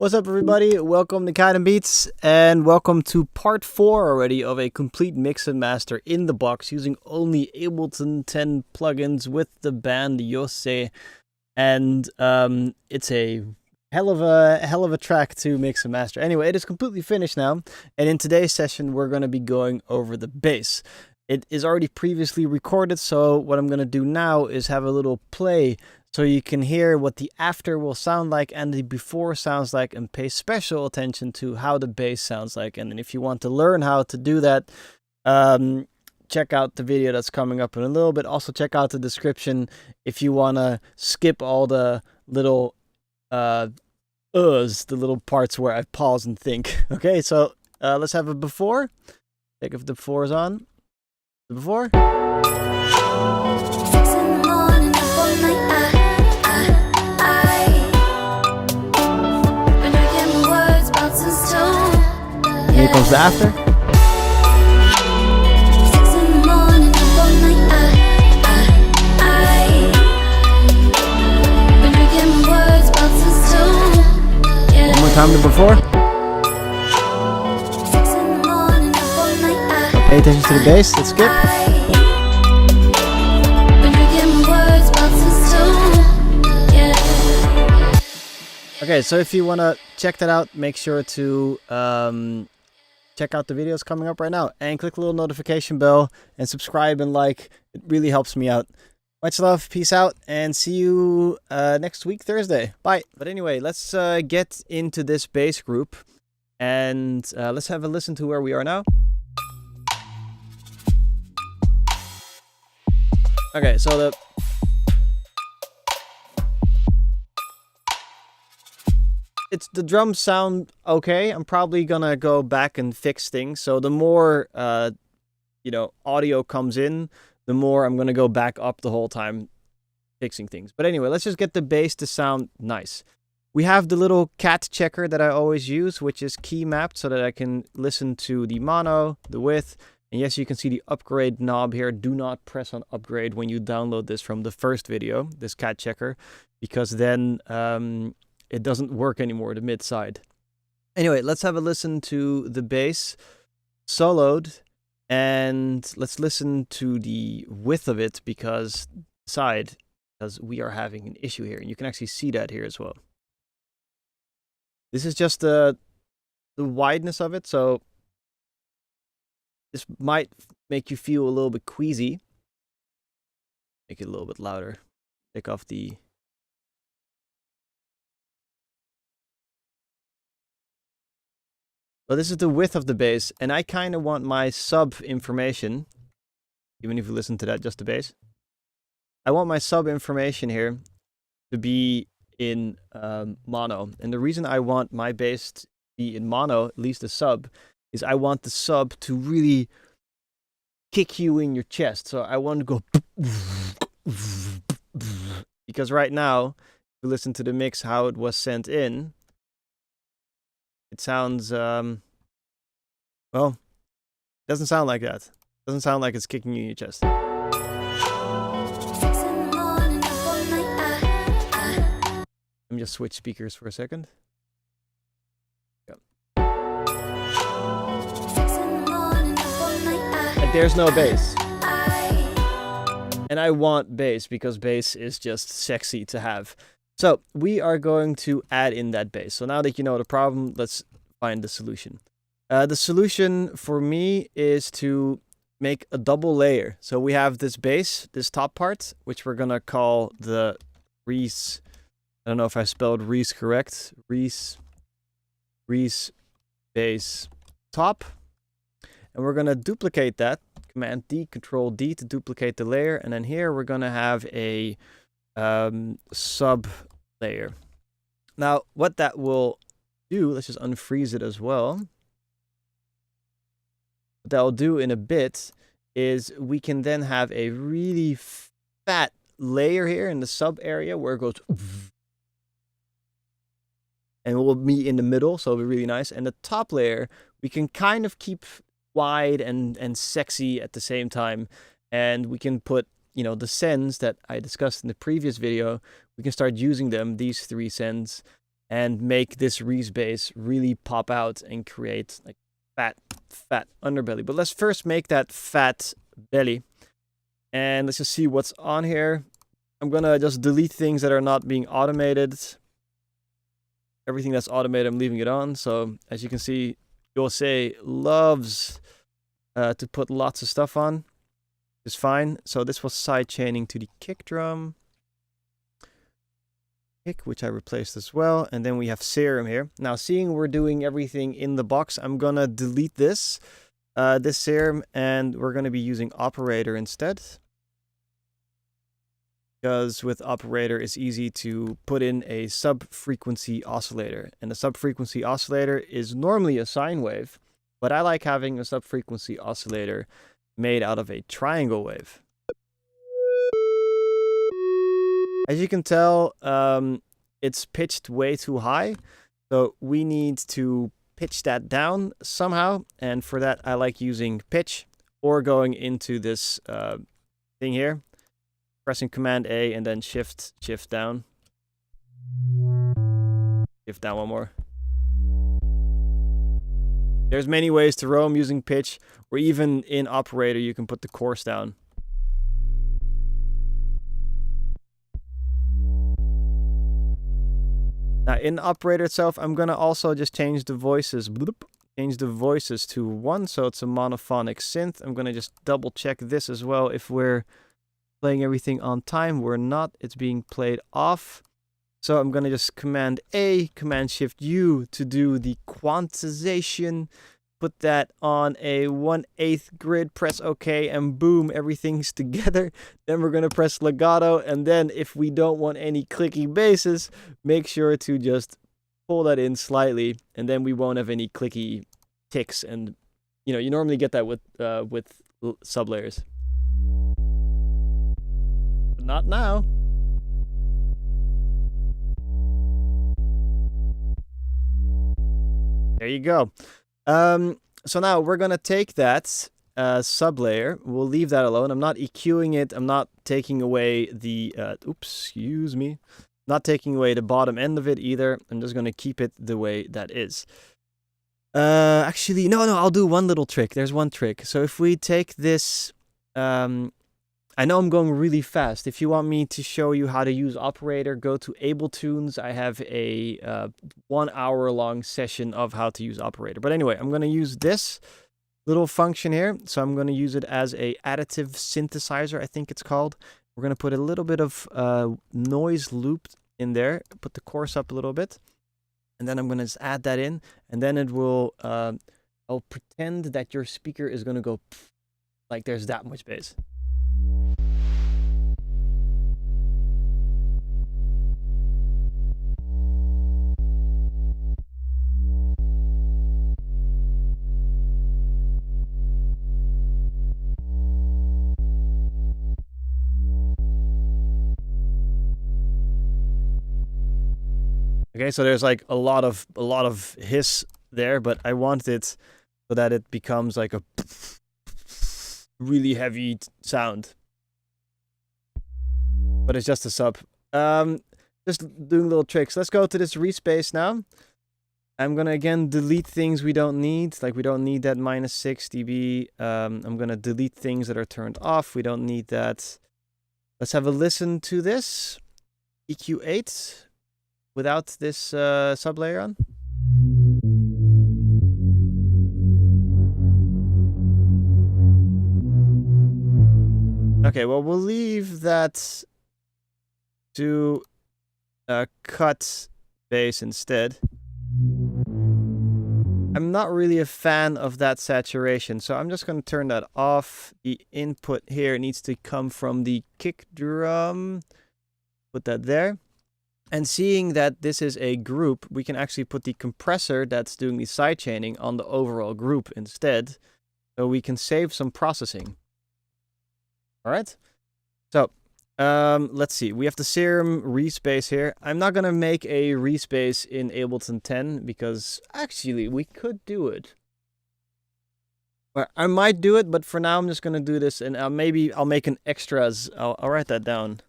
What's up, everybody? Welcome to Kite and Beats, and welcome to part 4 already of a complete mix and master in the box using only Ableton 10 plugins with the band Yose. And it's a hell of a track to mix and master. Anyway, it is completely finished now, and in today's session we're going to be going over the bass. It is already previously recorded, so what I'm going to do now is have a little play so you can hear what the after will sound like and the before sounds like, and pay special attention to how the bass sounds like. And then if you want to learn how to do that, check out the video that's coming up in a little bit. Also check out the description if you want to skip all the little the little parts where I pause and think. Okay, so let's have a before. Check if the before is on. The before. 6 in the morning, up all night. Been drinking words, bouncing stone. Here comes the after. 6 in the morning, up all night. Been drinking words, bouncing stone. Yeah. One more time the before. 6 in the morning, up all night. Pay attention to the bass. Let's skip. Been drinking words, bouncing stone. Yeah. Okay, so if you want to check that out, make sure to check out the videos coming up right now and click the little notification bell and subscribe and like. It really helps me out. Much love, peace out, and see you next week, Thursday. Bye. But anyway, let's get into this bass group and let's have a listen to where we are now. Okay, so the drums sound okay. I'm probably gonna go back and fix things. So the more audio comes in, the more I'm gonna go back up the whole time fixing things. But anyway, let's just get the bass to sound nice. We have the little cat checker that I always use, which is key mapped so that I can listen to the mono, the width. And yes, you can see the upgrade knob here. Do not press on upgrade when you download this from the first video, this cat checker, because then it doesn't work anymore, the mid side. Anyway, let's have a listen to the bass soloed, and let's listen to the width of it because we are having an issue here, and you can actually see that here as well. This is just the wideness of it, so this might make you feel a little bit queasy. Make it a little bit louder. Take off the... But this is the width of the bass, and I kind of want my sub information, even if you listen to that, just the bass. I want my sub information here to be in mono. And the reason I want my bass to be in mono, at least the sub, is I want the sub to really kick you in your chest. So I want to go... Because right now, if you listen to the mix, how it was sent in, it sounds, well, it doesn't sound like that. It doesn't sound like it's kicking you in your chest. 6 in the morning, up all night. Let me just switch speakers for a second. 6 in the morning, up all night. Like, there's no bass. And I want bass because bass is just sexy to have. So we are going to add in that bass. So now that you know the problem, let's find the solution. The solution for me is to make a double layer. So we have this bass, this top part, which we're gonna call the Reese. I don't know if I spelled Reese correct. Reese bass top. And we're gonna duplicate that. Command D, Control D to duplicate the layer. And then here we're gonna have a sub layer. Now what that will do, let's just unfreeze it as well. What that will do in a bit is we can then have a really fat layer here in the sub area where it goes and we'll be in the middle, so it'll be really nice. And the top layer we can kind of keep wide and sexy at the same time, and we can put, you know, the sends that I discussed in the previous video. We can start using them, these 3 sends, and make this rebase really pop out and create like fat underbelly. But let's first make that fat belly, and let's just see what's on here. I'm gonna just delete things that are not being automated. Everything that's automated, I'm leaving it on. So as you can see, Jose loves to put lots of stuff on. It's fine. So this was side chaining to the kick drum. Kick, which I replaced as well. And then we have serum here. Now, seeing we're doing everything in the box, I'm gonna delete this serum, and we're gonna be using operator instead. Because with operator, it's easy to put in a sub-frequency oscillator. And a sub-frequency oscillator is normally a sine wave, but I like having a sub-frequency oscillator made out of a triangle wave. As you can tell, it's pitched way too high, so we need to pitch that down somehow, and for that I like using pitch or going into this thing here, pressing Command A and then shift down. Shift down one more. There's many ways to roam using pitch, or even in operator you can put the coarse down. Now in operator itself, I'm gonna also just change the voices. Change the voices to 1, so it's a monophonic synth. I'm gonna just double check this as well. If we're playing everything on time, we're not. It's being played off. So I'm gonna just Command A, Command Shift U to do the quantization. Put that on a 1/8 grid, press OK, and boom, everything's together. Then we're gonna press legato, and then if we don't want any clicky basses, make sure to just pull that in slightly, and then we won't have any clicky ticks. And you know, you normally get that with sublayers, but not now. There you go. So now we're gonna take that sublayer. We'll leave that alone. I'm not EQing it. I'm not taking away the excuse me. Not taking away the bottom end of it either. I'm just gonna keep it the way that is. Actually, no, I'll do one little trick. There's one trick. So if we take this, I know I'm going really fast. If you want me to show you how to use operator, go to Ableton. I have a 1 hour long session of how to use operator. But anyway, I'm going to use this little function here. So I'm going to use it as a additive synthesizer, I think it's called. We're going to put a little bit of noise loop in there, put the chorus up a little bit. And then I'm going to just add that in. And then it will, I'll pretend that your speaker is going to go like there's that much bass. Okay, so there's like a lot of hiss there, but I want it so that it becomes like a really heavy sound. But it's just a sub. Just doing little tricks. Let's go to this respace now. I'm gonna again delete things we don't need. Like we don't need that -6 dB. I'm gonna delete things that are turned off. We don't need that. Let's have a listen to this. EQ8 without this sublayer on. Okay, well, we'll leave that to cut bass instead. I'm not really a fan of that saturation, so I'm just going to turn that off. The input here needs to come from the kick drum. Put that there. And seeing that this is a group, we can actually put the compressor that's doing the sidechaining on the overall group instead. So we can save some processing. All right. So let's see. We have the serum respace here. I'm not going to make a respace in Ableton 10 because actually we could do it. Or I might do it, but for now I'm just going to do this, and maybe I'll make an extras. I'll write that down.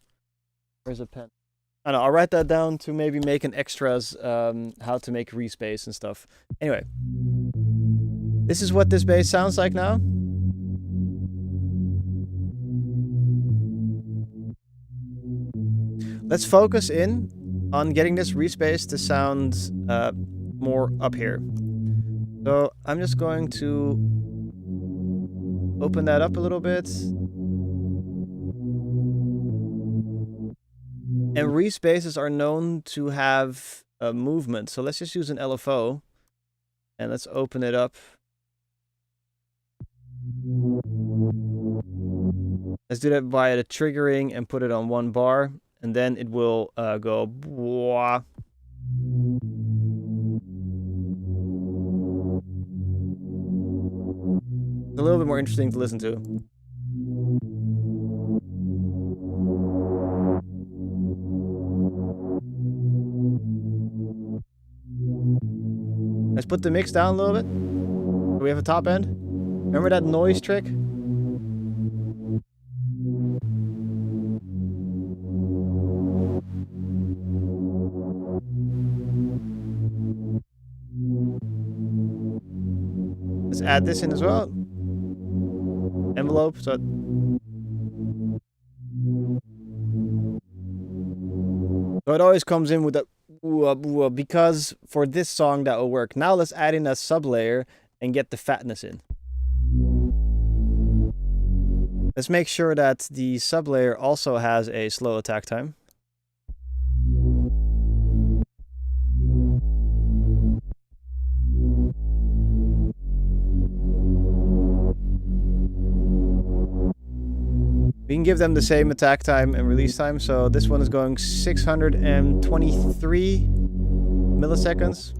Where's a pen? I don't know, I'll write that down to maybe make an extras, how to make respace and stuff. Anyway, this is what this bass sounds like now. Let's focus in on getting this respace to sound more up here. So I'm just going to open that up a little bit. And respaces are known to have a movement. So let's just use an LFO and let's open it up. Let's do that via the triggering and put it on 1 bar. And then it will go bwah. It's a little bit more interesting to listen to. Let's put the mix down a little bit. Do we have a top end? Remember that noise trick? Let's add this in as well. Envelope, so it always comes in with that because for this song that will work. Now let's add in a sub layer and get the fatness in. Let's make sure that the sub layer also has a slow attack time. We can give them the same attack time and release time. So this one is going 623 milliseconds.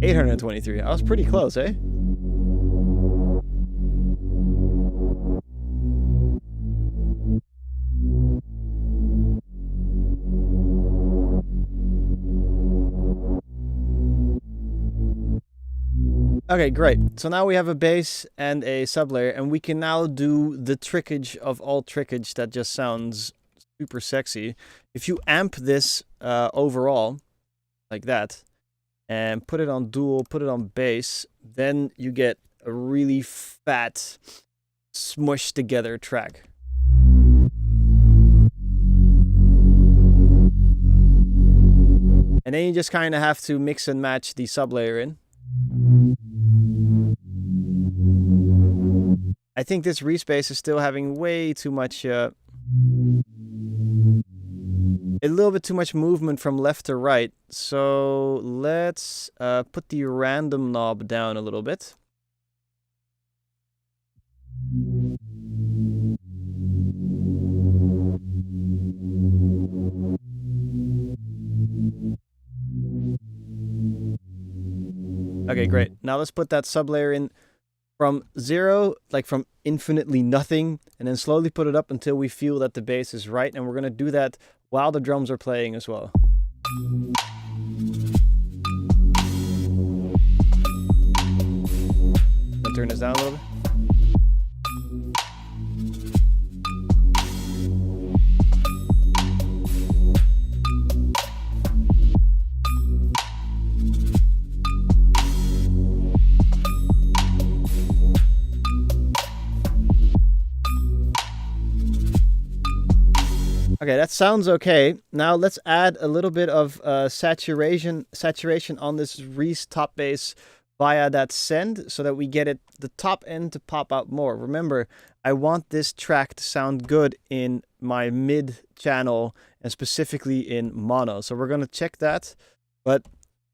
823. I was pretty close, eh? Okay, great. So now we have a bass and a sublayer, and we can now do the trickage of all trickage that just sounds super sexy. If you amp this overall, like that, and put it on dual, put it on bass, then you get a really fat, smushed together track. And then you just kind of have to mix and match the sublayer in. I think this respace is still having way too much, a little bit too much movement from left to right. So let's put the random knob down a little bit. Okay, great. Now let's put that sublayer in from 0, like from infinitely nothing, and then slowly put it up until we feel that the bass is right. And we're going to do that while the drums are playing as well. I'll turn this down a little bit. Okay, that sounds okay. Now let's add a little bit of saturation on this Reese top bass via that send, so that we get it the top end to pop out more. Remember, I want this track to sound good in my mid channel and specifically in mono. So we're gonna check that. But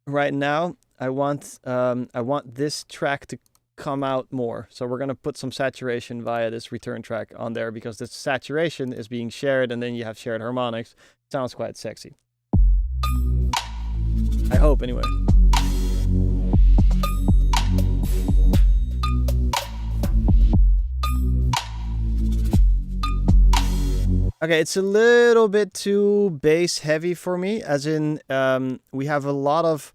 right now, I want this track to come out more. So we're going to put some saturation via this return track on there, because this saturation is being shared, and then you have shared harmonics. It sounds quite sexy. I hope, anyway. Okay, it's a little bit too bass heavy for me, as in we have a lot of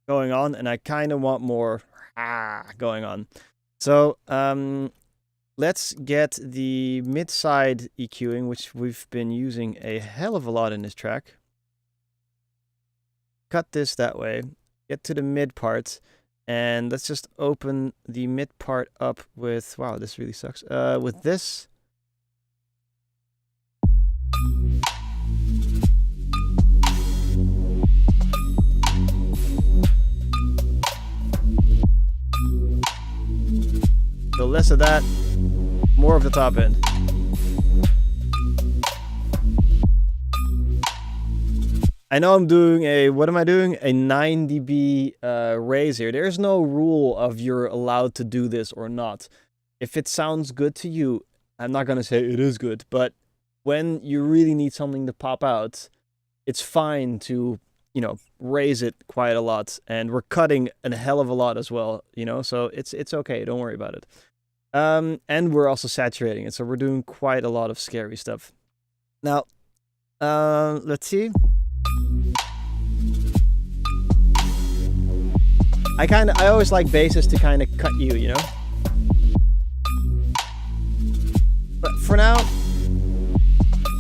going on, and I kind of want more going on. So let's get the mid-side EQing, which we've been using a hell of a lot in this track. Cut this that way, get to the mid part, and let's just open the mid part up with, wow, this really sucks, with this. So less of that, more of the top end. I know I'm doing a, what am I doing? A 9 dB raise here. There's no rule of you're allowed to do this or not. If it sounds good to you, I'm not going to say it is good, but when you really need something to pop out, it's fine to, you know, raise it quite a lot. And we're cutting a hell of a lot as well, you know, so it's okay. Don't worry about it. And we're also saturating it, so we're doing quite a lot of scary stuff. Now, let's see. I always like basses to kind of cut you, you know? But for now,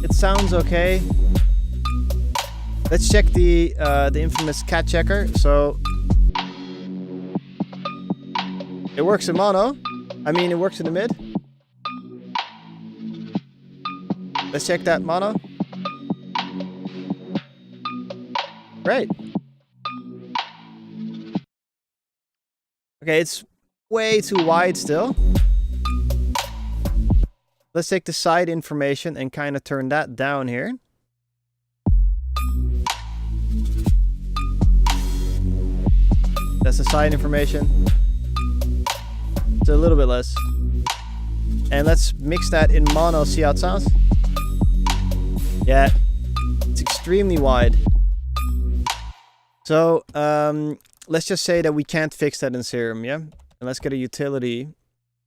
it sounds okay. Let's check the infamous cat checker. So it works in mono. I mean, it works in the mid. Let's check that mono. Great. Okay, it's way too wide still. Let's take the side information and kind of turn that down here. That's the side information. It's a little bit less. And let's mix that in mono, see how it sounds. Yeah, it's extremely wide. So, let's just say that we can't fix that in Serum, yeah? And let's get a utility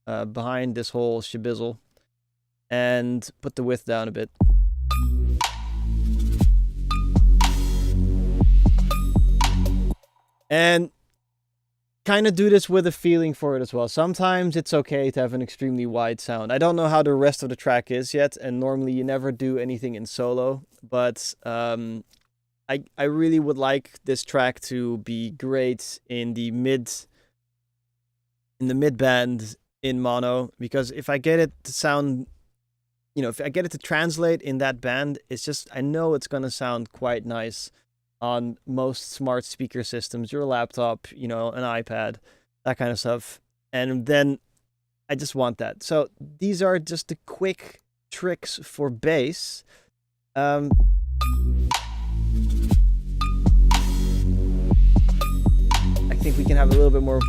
behind this whole shibizzle and put the width down a bit. And kind of do this with a feeling for it as well. Sometimes it's okay to have an extremely wide sound. I don't know how the rest of the track is yet, and normally you never do anything in solo, but I really would like this track to be great in the mid band in mono, because if I get it to sound, you know, if I get it to translate in that band, it's just, I know it's going to sound quite nice on most smart speaker systems, your laptop, you know, an iPad, that kind of stuff. And then I just want that. So these are just the quick tricks for bass. I think we can have a little bit more.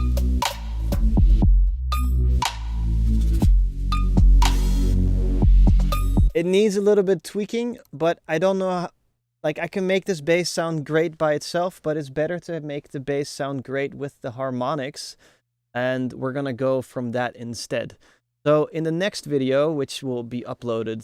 It needs a little bit tweaking, but I don't know how, like, I can make this bass sound great by itself, but it's better to make the bass sound great with the harmonics, and we're gonna go from that instead. So in the next video, which will be uploaded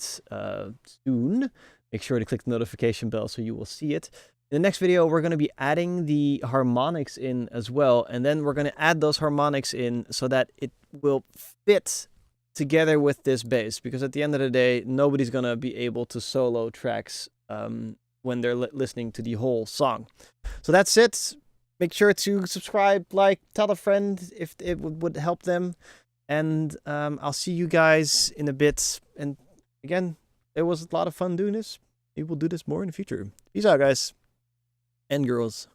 soon, make sure to click the notification bell so you will see it. In the next video, we're going to be adding the harmonics in as well, and then we're going to add those harmonics in so that it will fit together with this bass, because at the end of the day, nobody's going to be able to solo tracks when they're listening to the whole song. So that's it. Make sure to subscribe, like, tell a friend if it would help them, and I'll see you guys in a bit. And again, it was a lot of fun doing this. Maybe we'll do this more in the future. Peace out, guys and girls.